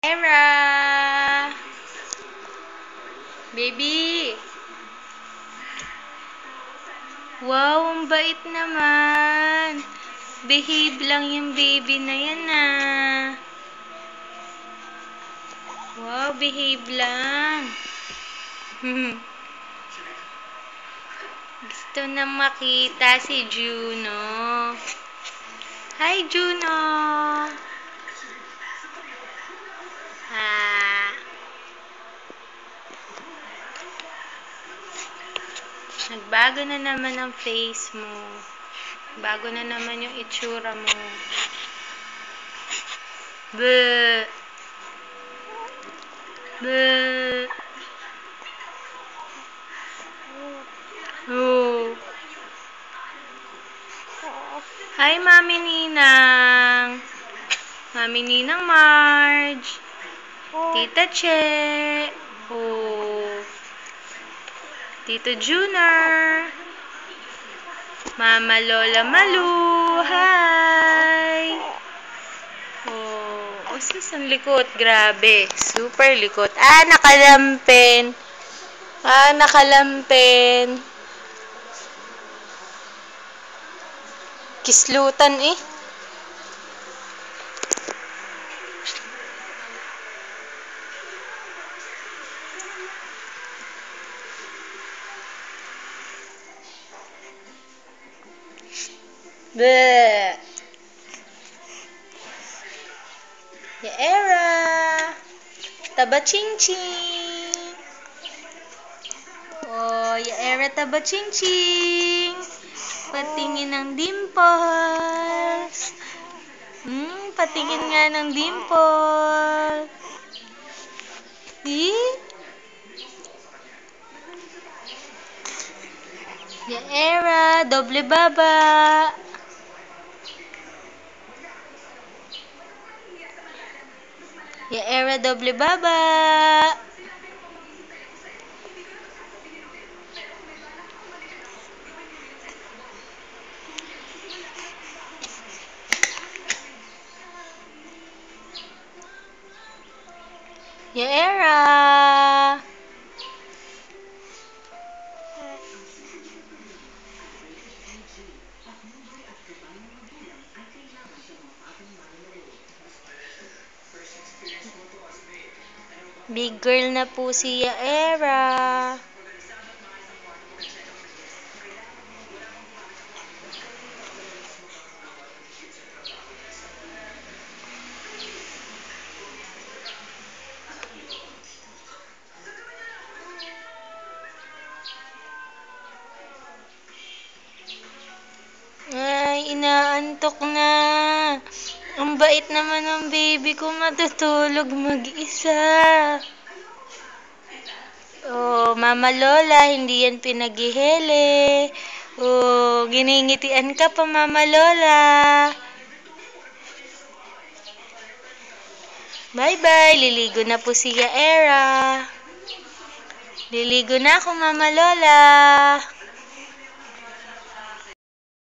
Era! Baby! Wow, ang bait naman. Behave lang yung baby na yan ah. Wow, behave lang. Gusto na makita si Juno. Hi, Juno! Nagbago na naman ang face mo. Bago na naman yung itsura mo. Bleh! Bleh! Oh. Hi, Mami Ninang. Mami Ninang Marge. Tita Che. Oh. Tito Junior. Mama Lola Malu. Hi. Oh, ang likot. Grabe. Super likot. Nakalampin. Nakalampin. Kislutan eh. Bleh. Ya Era. Taba ching ching. Oh, ya Era taba ching ching. Patingin ng dimples. Patingin nga ng dimple. Ya Era, doble baba. Ya Era, doble baba. Ya Era. Big girl na po si Ya Era. Ay, inaantok na. Ang bait naman ng baby ko, matutulog mag-isa. Oh, Mama Lola, hindi yan pinaghihele. Oh, giningitian ka pa, Mama Lola. Bye-bye, liligo na po si Ya Era. Liligo na ako, Mama Lola.